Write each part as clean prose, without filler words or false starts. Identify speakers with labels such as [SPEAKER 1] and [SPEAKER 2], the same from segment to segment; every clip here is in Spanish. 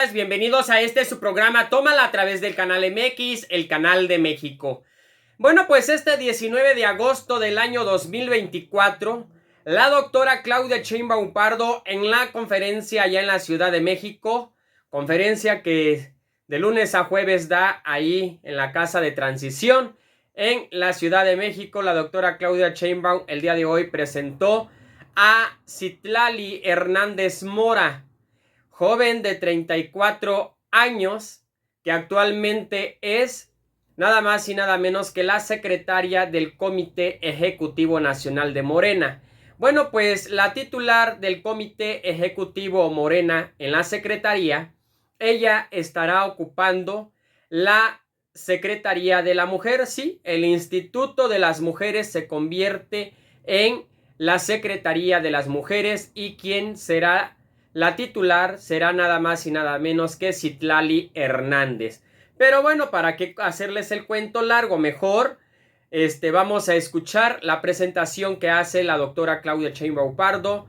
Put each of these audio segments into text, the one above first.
[SPEAKER 1] Bienvenidos a su programa Tómala a través del canal MX, el canal de México. Bueno, pues este 19 de agosto del año 2024, la doctora Claudia Sheinbaum Pardo en la conferencia allá en la Ciudad de México, conferencia que de lunes a jueves da ahí en la Casa de Transición en la Ciudad de México, la doctora Claudia Sheinbaum el día de hoy presentó a Citlali Hernández Mora, joven de 34 años, que actualmente es nada más y nada menos que la secretaria del Comité Ejecutivo Nacional de Morena. Bueno, pues la titular del Comité Ejecutivo Morena en la Secretaría, ella estará ocupando la Secretaría de la Mujer. Sí, el Instituto de las Mujeres se convierte en la Secretaría de las Mujeres y quien será la titular será nada más y nada menos que Citlali Hernández. Pero bueno, para qué hacerles el cuento largo, mejor vamos a escuchar la presentación que hace la doctora Claudia Sheinbaum Pardo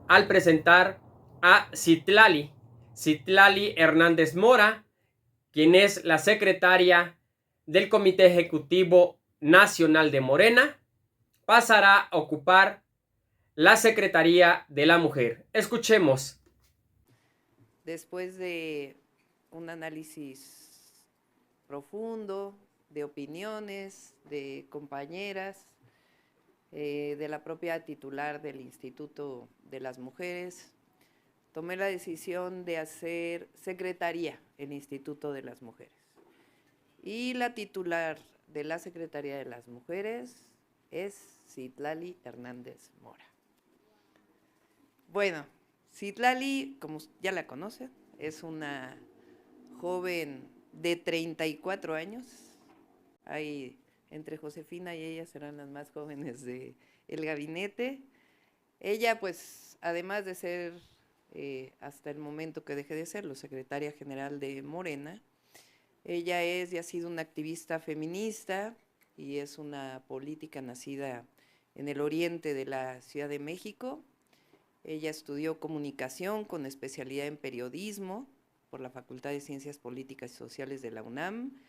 [SPEAKER 1] al presentar a Citlali Hernández Mora, quien es la secretaria del Comité Ejecutivo Nacional de Morena. Pasará a ocupar la Secretaría de la Mujer. Escuchemos.
[SPEAKER 2] Después de un análisis profundo de opiniones de compañeras, de la propia titular del Instituto de las Mujeres, tomé la decisión de hacer secretaría el Instituto de las Mujeres. Y la titular de la Secretaría de las Mujeres es Citlali Hernández Mora. Bueno, Citlali, como ya la conocen, es una joven de 34 años. Hay, entre Josefina y ella serán las más jóvenes del gabinete. Ella, pues, además de ser, hasta el momento que deje de serlo, secretaria general de Morena, ella es y ha sido una activista feminista y es una política nacida en el oriente de la Ciudad de México. Ella estudió comunicación con especialidad en periodismo por la Facultad de Ciencias Políticas y Sociales de la UNAM.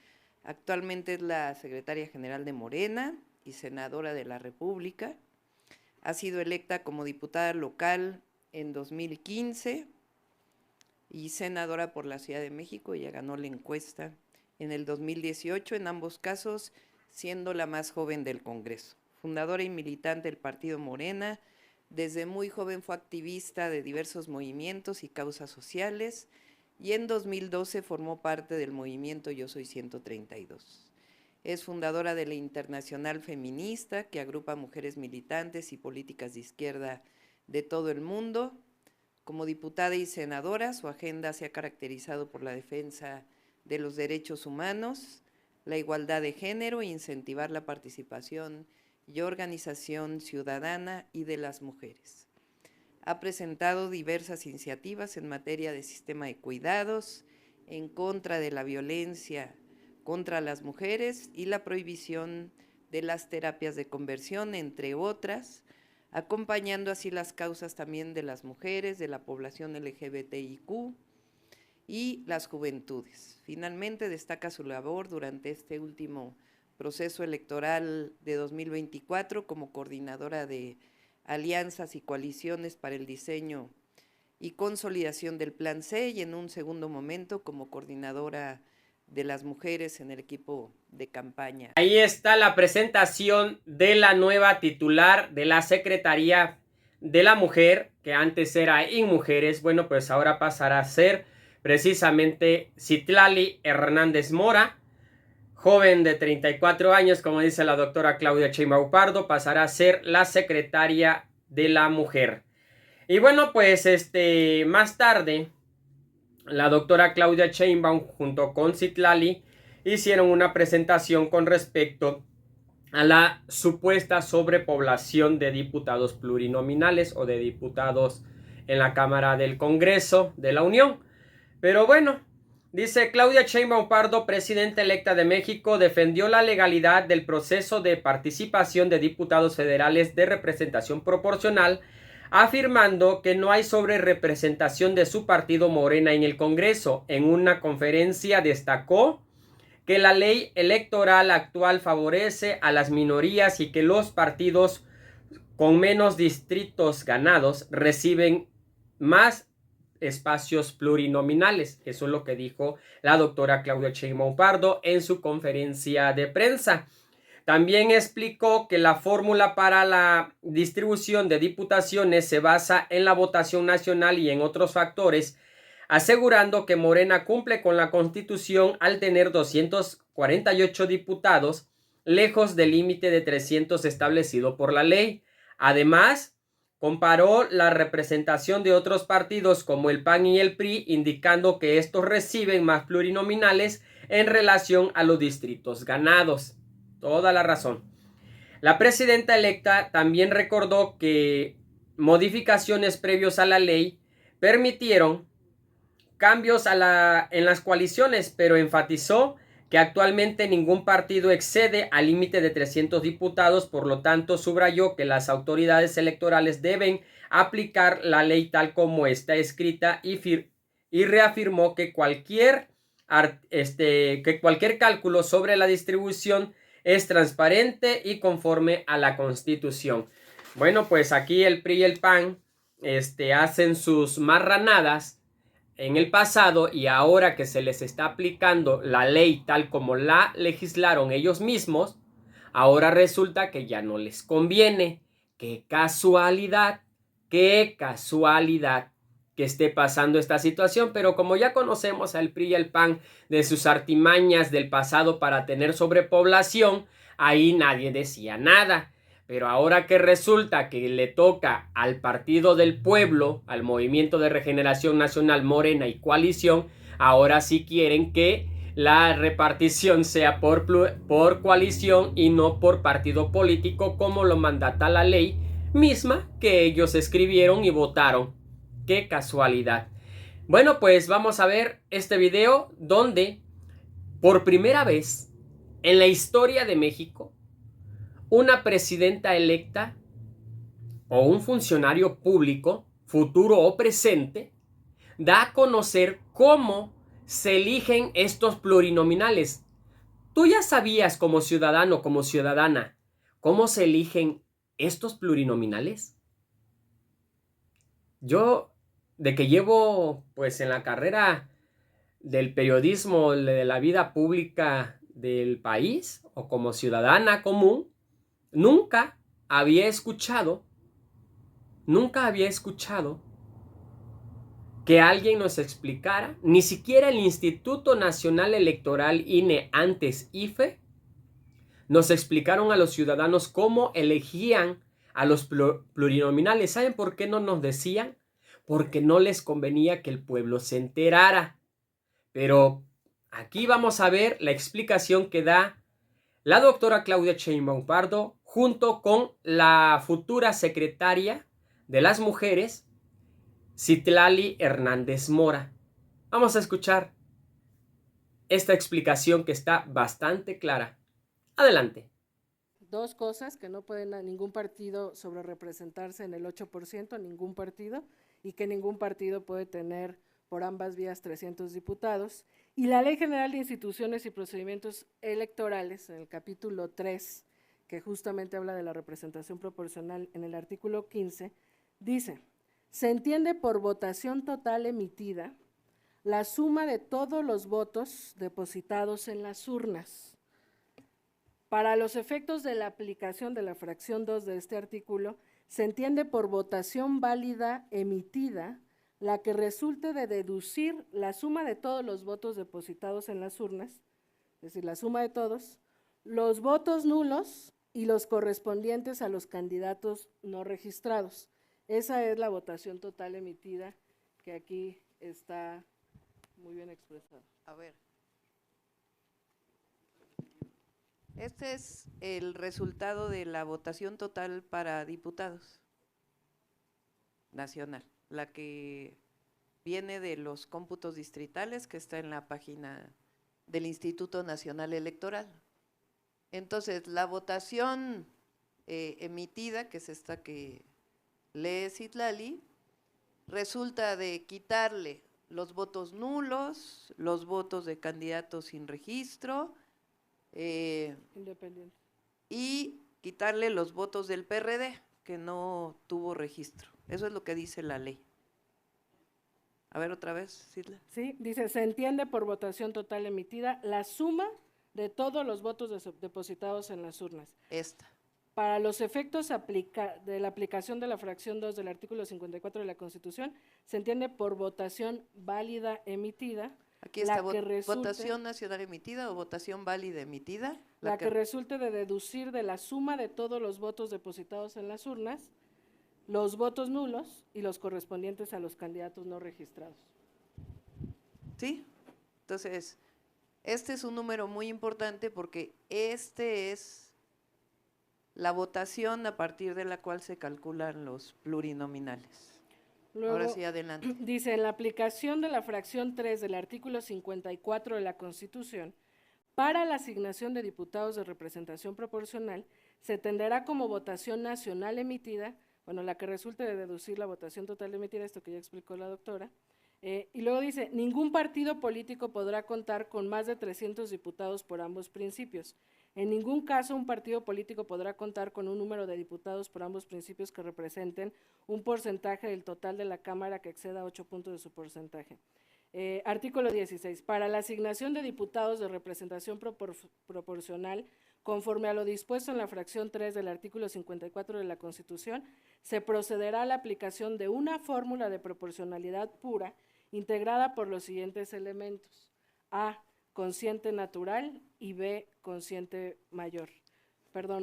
[SPEAKER 2] Actualmente es la secretaria general de Morena y senadora de la República. Ha sido electa como diputada local en 2015 y senadora por la Ciudad de México. Ella ganó la encuesta en el 2018, en ambos casos siendo la más joven del Congreso. Fundadora y militante del Partido Morena, desde muy joven fue activista de diversos movimientos y causas sociales y en 2012 formó parte del movimiento Yo Soy 132. Es fundadora de la Internacional Feminista, que agrupa mujeres militantes y políticas de izquierda de todo el mundo. Como diputada y senadora, su agenda se ha caracterizado por la defensa de los derechos humanos, la igualdad de género e incentivar la participación y organización ciudadana y de las mujeres. Ha presentado diversas iniciativas en materia de sistema de cuidados, en contra de la violencia contra las mujeres y la prohibición de las terapias de conversión, entre otras, acompañando así las causas también de las mujeres, de la población LGBTIQ y las juventudes. Finalmente, destaca su labor durante este último proceso electoral de 2024 como coordinadora de alianzas y coaliciones para el diseño y consolidación del Plan C y en un segundo momento como coordinadora de las mujeres en el equipo de campaña.
[SPEAKER 1] Ahí está la presentación de la nueva titular de la Secretaría de la Mujer, que antes era InMujeres. Bueno, pues ahora pasará a ser precisamente Citlali Hernández Mora, joven de 34 años, como dice la doctora Claudia Sheinbaum Pardo, pasará a ser la secretaria de la Mujer. Y bueno, pues más tarde, la doctora Claudia Sheinbaum junto con Citlali hicieron una presentación con respecto a la supuesta sobrepoblación de diputados plurinominales o de diputados en la Cámara del Congreso de la Unión. Pero bueno, dice Claudia Sheinbaum Pardo, presidenta electa de México, defendió la legalidad del proceso de participación de diputados federales de representación proporcional afirmando que no hay sobrerepresentación de su partido Morena en el Congreso. En una conferencia destacó que la ley electoral actual favorece a las minorías y que los partidos con menos distritos ganados reciben más espacios plurinominales. Eso es lo que dijo la doctora Claudia Sheinbaum Pardo en su conferencia de prensa. También explicó que la fórmula para la distribución de diputaciones se basa en la votación nacional y en otros factores, asegurando que Morena cumple con la Constitución al tener 248 diputados, lejos del límite de 300 establecido por la ley. Además, comparó la representación de otros partidos como el PAN y el PRI, indicando que estos reciben más plurinominales en relación a los distritos ganados. Toda la razón. La presidenta electa también recordó que modificaciones previos a la ley permitieron cambios en las coaliciones, pero enfatizó que actualmente ningún partido excede al límite de 300 diputados, por lo tanto subrayó que las autoridades electorales deben aplicar la ley tal como está escrita y reafirmó que cualquier cálculo sobre la distribución es transparente y conforme a la Constitución. Bueno, pues aquí el PRI y el PAN hacen sus marranadas en el pasado, y ahora que se les está aplicando la ley tal como la legislaron ellos mismos, ahora resulta que ya no les conviene. ¡Qué casualidad! ¡Qué casualidad que esté pasando esta situación! Pero como ya conocemos al PRI y al PAN de sus artimañas del pasado para tener sobrepoblación, ahí nadie decía nada. Pero ahora que resulta que le toca al Partido del Pueblo, al Movimiento de Regeneración Nacional, Morena y Coalición, ahora sí quieren que la repartición sea por coalición y no por partido político, como lo mandata la ley misma que ellos escribieron y votaron. ¡Qué casualidad! Bueno, pues vamos a ver este video donde por primera vez en la historia de México, una presidenta electa o un funcionario público, futuro o presente, da a conocer cómo se eligen estos plurinominales. ¿Tú ya sabías como ciudadano, como ciudadana, cómo se eligen estos plurinominales? Yo, de que llevo pues en la carrera del periodismo, de la vida pública del país, o como ciudadana común, nunca había escuchado que alguien nos explicara, ni siquiera el Instituto Nacional Electoral, INE, antes IFE, nos explicaron a los ciudadanos cómo elegían a los plurinominales. ¿Saben por qué no nos decían? Porque no les convenía que el pueblo se enterara. Pero aquí vamos a ver la explicación que da la doctora Claudia Sheinbaum Pardo junto con la futura secretaria de las mujeres, Citlali Hernández Mora. Vamos a escuchar esta explicación que está bastante clara. Adelante.
[SPEAKER 3] Dos cosas: que no pueden a ningún partido sobrerepresentarse en el 8%, ningún partido, y que ningún partido puede tener por ambas vías 300 diputados. Y la Ley General de Instituciones y Procedimientos Electorales, en el capítulo 3, que justamente habla de la representación proporcional, en el artículo 15, dice: se entiende por votación total emitida la suma de todos los votos depositados en las urnas. Para los efectos de la aplicación de la fracción 2 de este artículo, se entiende por votación válida emitida la que resulte de deducir la suma de todos los votos depositados en las urnas, es decir, la suma de todos, los votos nulos y los correspondientes a los candidatos no registrados. Esa es la votación total emitida, que aquí está muy bien expresada.
[SPEAKER 2] A ver. Este es el resultado de la votación total para diputados nacional, la que viene de los cómputos distritales, que está en la página del Instituto Nacional Electoral. Entonces, la votación emitida, que es esta que lee Citlali, resulta de quitarle los votos nulos, los votos de candidatos sin registro,
[SPEAKER 3] Independiente.
[SPEAKER 2] y quitarle los votos del PRD, que no tuvo registro. Eso es lo que dice la ley. A ver otra vez, Citla.
[SPEAKER 3] Sí, dice, se entiende por votación total emitida la suma de todos los votos depositados en las urnas.
[SPEAKER 2] Esta.
[SPEAKER 3] Para los efectos de la aplicación de la fracción 2 del artículo 54 de la Constitución, se entiende por votación válida emitida.
[SPEAKER 2] Aquí está,
[SPEAKER 3] resulte,
[SPEAKER 2] votación nacional emitida o votación válida emitida.
[SPEAKER 3] La que resulte de deducir de la suma de todos los votos depositados en las urnas, los votos nulos y los correspondientes a los candidatos no registrados.
[SPEAKER 2] ¿Sí? Entonces, este es un número muy importante porque este es la votación a partir de la cual se calculan los plurinominales.
[SPEAKER 3] Luego,
[SPEAKER 2] ahora sí, adelante.
[SPEAKER 3] Dice, en la aplicación de la fracción 3 del artículo 54 de la Constitución, para la asignación de diputados de representación proporcional, se tenderá como votación nacional emitida, bueno, la que resulte de deducir la votación total emitida, esto que ya explicó la doctora, y luego dice, ningún partido político podrá contar con más de 300 diputados por ambos principios. En ningún caso un partido político podrá contar con un número de diputados por ambos principios que representen un porcentaje del total de la Cámara que exceda 8 puntos de su porcentaje. Artículo 16. Para la asignación de diputados de representación proporcional, conforme a lo dispuesto en la fracción 3 del artículo 54 de la Constitución, se procederá a la aplicación de una fórmula de proporcionalidad pura integrada por los siguientes elementos. A, cociente natural, y B,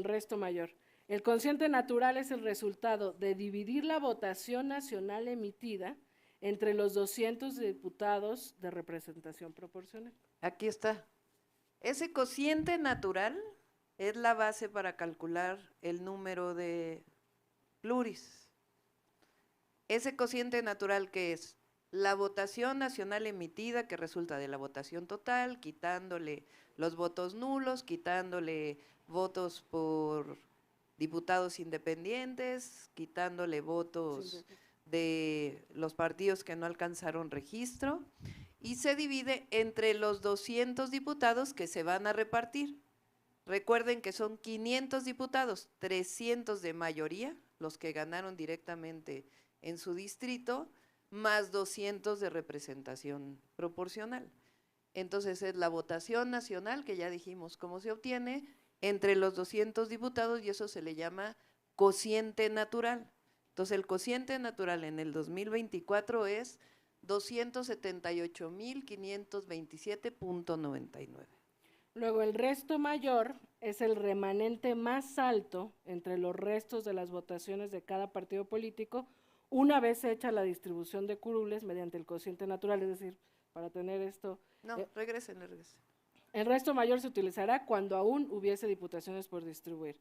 [SPEAKER 3] resto mayor. El cociente natural es el resultado de dividir la votación nacional emitida entre los 200 diputados de representación proporcional.
[SPEAKER 2] Aquí está. Ese cociente natural es la base para calcular el número de pluris. Ese cociente natural, que es la votación nacional emitida, que resulta de la votación total, quitándole los votos nulos, quitándole votos por diputados independientes, quitándole votos de los partidos que no alcanzaron registro, y se divide entre los 200 diputados que se van a repartir. Recuerden que son 500 diputados, 300 de mayoría, los que ganaron directamente en su distrito, más 200 de representación proporcional. Entonces es la votación nacional, que ya dijimos cómo se obtiene, entre los 200 diputados, y eso se le llama cociente natural. Entonces el cociente natural en el 2024 es 278.527.99.
[SPEAKER 3] Luego el resto mayor es el remanente más alto entre los restos de las votaciones de cada partido político, una vez hecha la distribución de curules mediante el cociente natural, es decir, para tener esto…
[SPEAKER 2] No, regresen.
[SPEAKER 3] El resto mayor se utilizará cuando aún hubiese diputaciones por distribuir.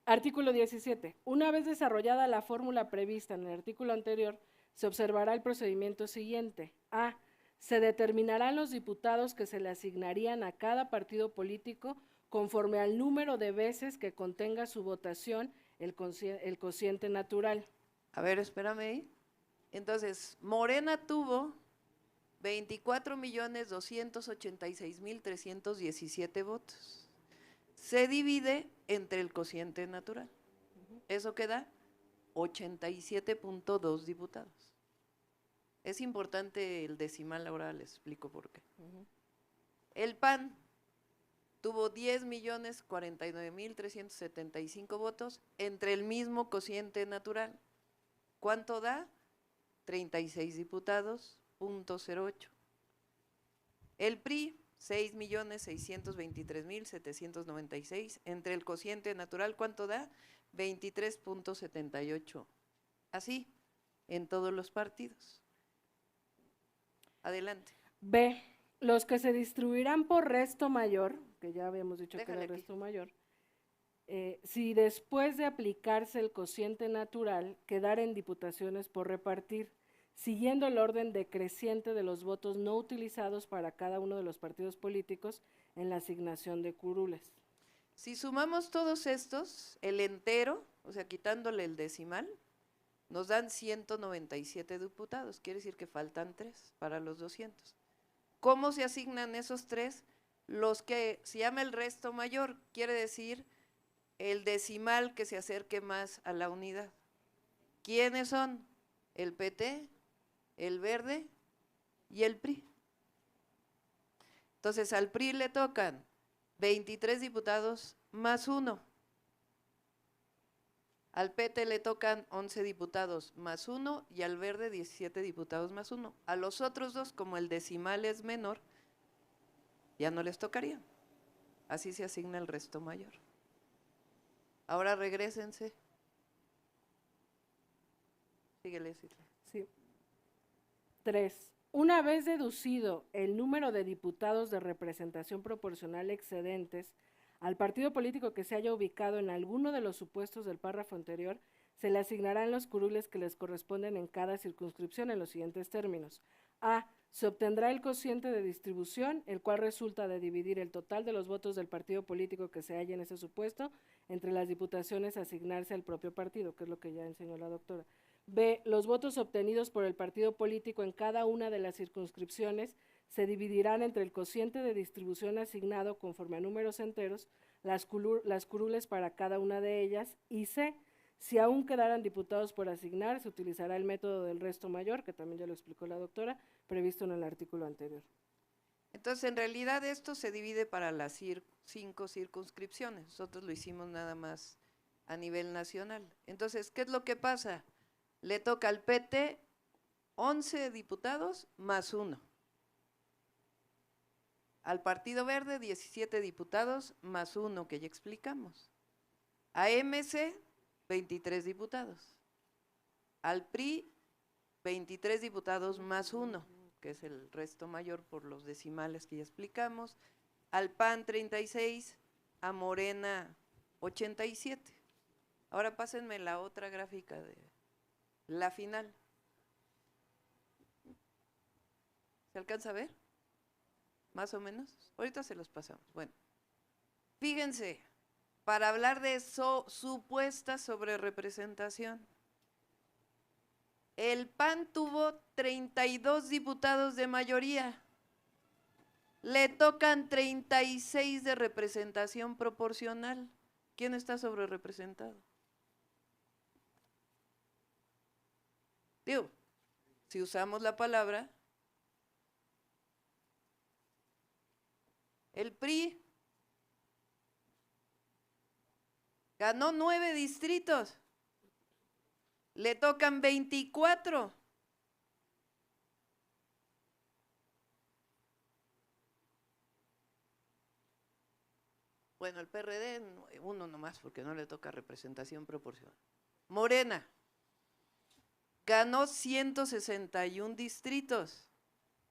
[SPEAKER 3] Artículo 17. Una vez desarrollada la fórmula prevista en el artículo anterior, se observará el procedimiento siguiente. A. Se determinarán los diputados que se le asignarían a cada partido político conforme al número de veces que contenga su votación el cociente natural.
[SPEAKER 2] A ver, espérame ahí. Entonces, Morena tuvo 24.286.317 votos. Se divide entre el cociente natural. Eso queda 87.2 diputados. Es importante el decimal, ahora les explico por qué. El PAN tuvo 10.049.375 votos entre el mismo cociente natural. ¿Cuánto da? 36 diputados, .08. El PRI, 6.623.796 entre el cociente natural, ¿cuánto da? 23.78. Así, en todos los partidos. Adelante.
[SPEAKER 3] B. Los que se distribuirán por resto mayor, que ya habíamos dicho que era el resto mayor, si después de aplicarse el cociente natural quedaren diputaciones por repartir, siguiendo el orden decreciente de los votos no utilizados para cada uno de los partidos políticos en la asignación de curules.
[SPEAKER 2] Si sumamos todos estos, el entero, o sea, quitándole el decimal, nos dan 197 diputados, quiere decir que faltan 3 para los 200. ¿Cómo se asignan esos 3? Los que se llama el resto mayor, quiere decir el decimal que se acerque más a la unidad. ¿Quiénes son? El PT, el Verde y el PRI. Entonces al PRI le tocan 23 diputados más 1. Al PT le tocan 11 diputados más 1 y al Verde 17 diputados más 1. A los otros dos, como el decimal es menor, ya no les tocaría. Así se asigna el resto mayor. Ahora regrésense. Síguele, Citlali.
[SPEAKER 3] Sí. 3. Una vez deducido el número de diputados de representación proporcional excedentes al partido político que se haya ubicado en alguno de los supuestos del párrafo anterior, se le asignarán los curules que les corresponden en cada circunscripción en los siguientes términos. A. Se obtendrá el cociente de distribución, el cual resulta de dividir el total de los votos del partido político que se halla en ese supuesto entre las diputaciones a asignarse al propio partido, que es lo que ya enseñó la doctora. B. Los votos obtenidos por el partido político en cada una de las circunscripciones se dividirán entre el cociente de distribución asignado conforme a números enteros, las curules para cada una de ellas, y C. Si aún quedaran diputados por asignar, se utilizará el método del resto mayor, que también ya lo explicó la doctora, previsto en el artículo anterior.
[SPEAKER 2] Entonces, en realidad esto se divide para las 5 circunscripciones. Nosotros lo hicimos nada más a nivel nacional. Entonces, ¿qué es lo que pasa? Le toca al PT 11 diputados más 1. Al Partido Verde 17 diputados más 1, que ya explicamos. A MC 23 diputados. Al PRI 23 diputados más 1, que es el resto mayor por los decimales que ya explicamos. Al PAN 36, a Morena 87. Ahora pásenme la otra gráfica de la final. ¿Se alcanza a ver? Más o menos. Ahorita se los pasamos. Bueno, fíjense, para hablar de supuesta sobrerepresentación, el PAN tuvo 32 diputados de mayoría, le tocan 36 de representación proporcional. ¿Quién está sobrerepresentado? Digo, si usamos la palabra, el PRI ganó 9 distritos, le tocan 24. Bueno, el PRD, uno nomás, porque no le toca representación proporcional. Morena ganó 161 distritos,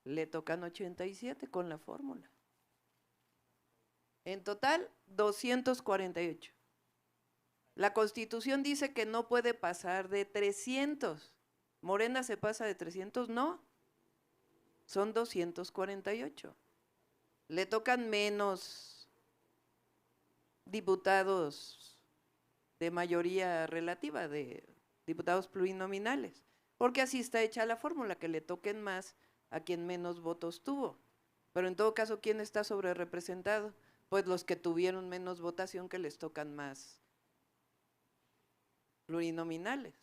[SPEAKER 2] le tocan 87 con la fórmula. En total, 248. La Constitución dice que no puede pasar de 300. ¿Morena se pasa de 300? No. Son 248. Le tocan menos diputados de mayoría relativa, de diputados plurinominales, porque así está hecha la fórmula, que le toquen más a quien menos votos tuvo. Pero en todo caso, ¿quién está sobrerepresentado? Pues los que tuvieron menos votación, que les tocan más plurinominales.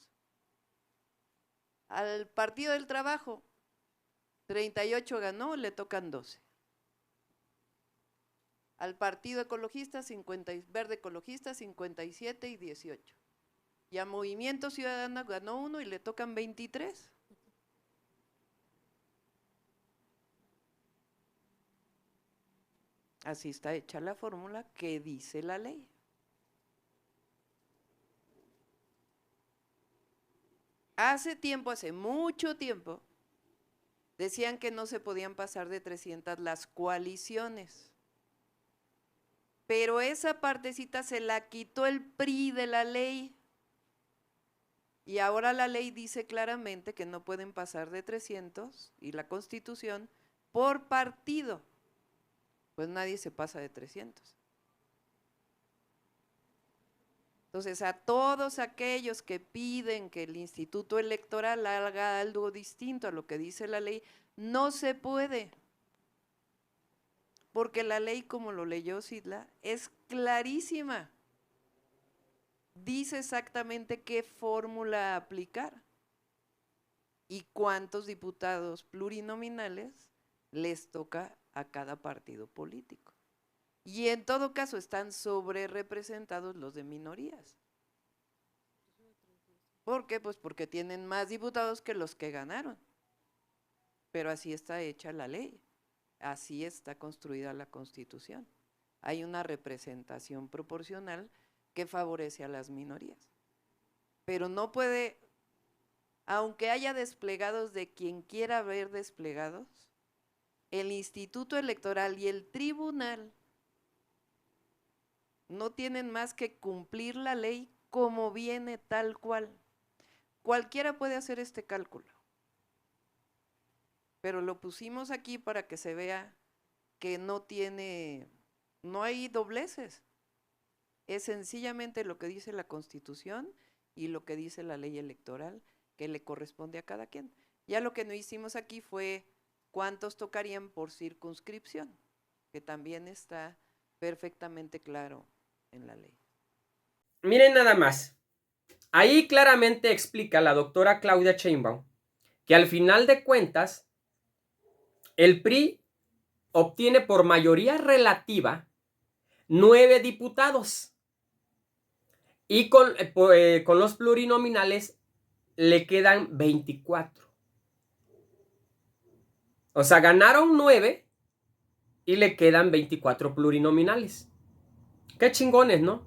[SPEAKER 2] Al Partido del Trabajo, 38 ganó, le tocan 12. Al Partido Ecologista, Verde Ecologista, 57 y 18. Y a Movimiento Ciudadano ganó 1 y le tocan 23. Así está hecha la fórmula que dice la ley. Hace tiempo, hace mucho tiempo, decían que no se podían pasar de 300 las coaliciones. Pero esa partecita se la quitó el PRI de la ley. Y ahora la ley dice claramente que no pueden pasar de 300, y la Constitución, por partido. Pues nadie se pasa de 300. Entonces, a todos aquellos que piden que el Instituto Electoral haga algo distinto a lo que dice la ley, no se puede. Porque la ley, como lo leyó Sidla, es clarísima. Dice exactamente qué fórmula aplicar y cuántos diputados plurinominales les toca a cada partido político. Y en todo caso están sobre representados los de minorías. ¿Por qué? Pues porque tienen más diputados que los que ganaron. Pero así está hecha la ley, así está construida la Constitución. Hay una representación proporcional que favorece a las minorías. Pero no puede, aunque haya desplegados de quien quiera ver desplegados, el Instituto Electoral y el Tribunal no tienen más que cumplir la ley como viene tal cual. Cualquiera puede hacer este cálculo, pero lo pusimos aquí para que se vea que no hay dobleces. Es sencillamente lo que dice la Constitución y lo que dice la ley electoral que le corresponde a cada quien. Ya lo que no hicimos aquí fue cuántos tocarían por circunscripción, que también está perfectamente claro en la ley.
[SPEAKER 1] Miren nada más. Ahí claramente explica la doctora Claudia Sheinbaum que al final de cuentas el PRI obtiene por mayoría relativa 9 diputados y con los plurinominales le quedan 24. O sea, ganaron 9 y le quedan 24 plurinominales. Qué chingones, ¿no?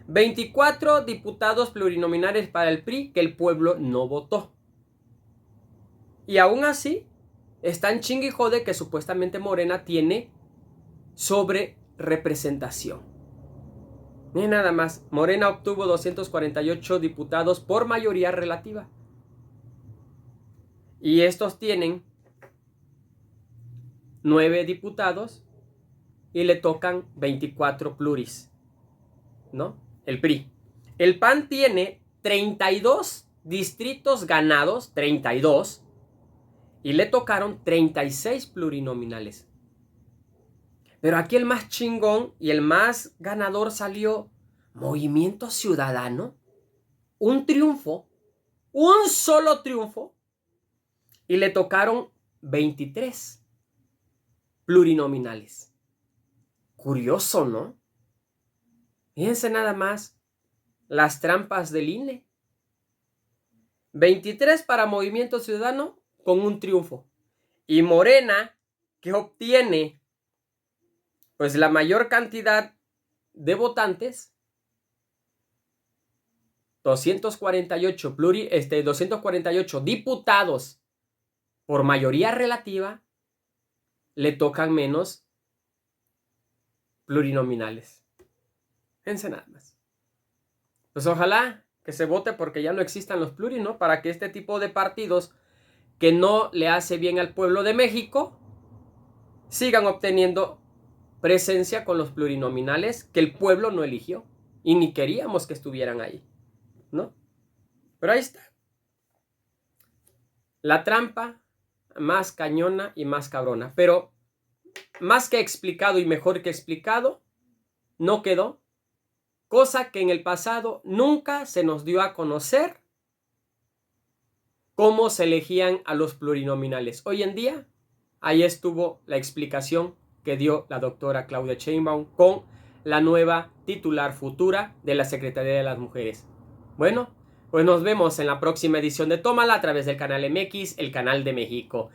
[SPEAKER 1] 24 diputados plurinominales para el PRI que el pueblo no votó. Y aún así, están chingue y jode que supuestamente Morena tiene sobre representación. Miren nada más, Morena obtuvo 248 diputados por mayoría relativa. Y estos tienen 9 diputados y le tocan 24 pluris, ¿no? El PRI. El PAN tiene 32 distritos ganados, 32, y le tocaron 36 plurinominales. Pero aquí el más chingón y el más ganador salió Movimiento Ciudadano. Un triunfo, un solo triunfo, y le tocaron 23 plurinominales. Curioso, ¿no? Fíjense nada más las trampas del INE. 23 para Movimiento Ciudadano con un triunfo. Y Morena, que obtiene pues la mayor cantidad de votantes, 248 diputados por mayoría relativa, le tocan menos plurinominales. Fíjense nada más. Pues ojalá que se vote porque ya no existan los pluris, ¿no? Para que este tipo de partidos que no le hace bien al pueblo de México sigan obteniendo presencia con los plurinominales que el pueblo no eligió y ni queríamos que estuvieran ahí, ¿no? Pero ahí está. La trampa más cañona y más cabrona. Pero más que explicado y mejor que explicado, no quedó. Cosa que en el pasado nunca se nos dio a conocer cómo se elegían a los plurinominales. Hoy en día, ahí estuvo la explicación que dio la doctora Claudia Sheinbaum con la nueva titular futura de la Secretaría de las Mujeres. Bueno, pues nos vemos en la próxima edición de Tómala a través del canal MX, el canal de México.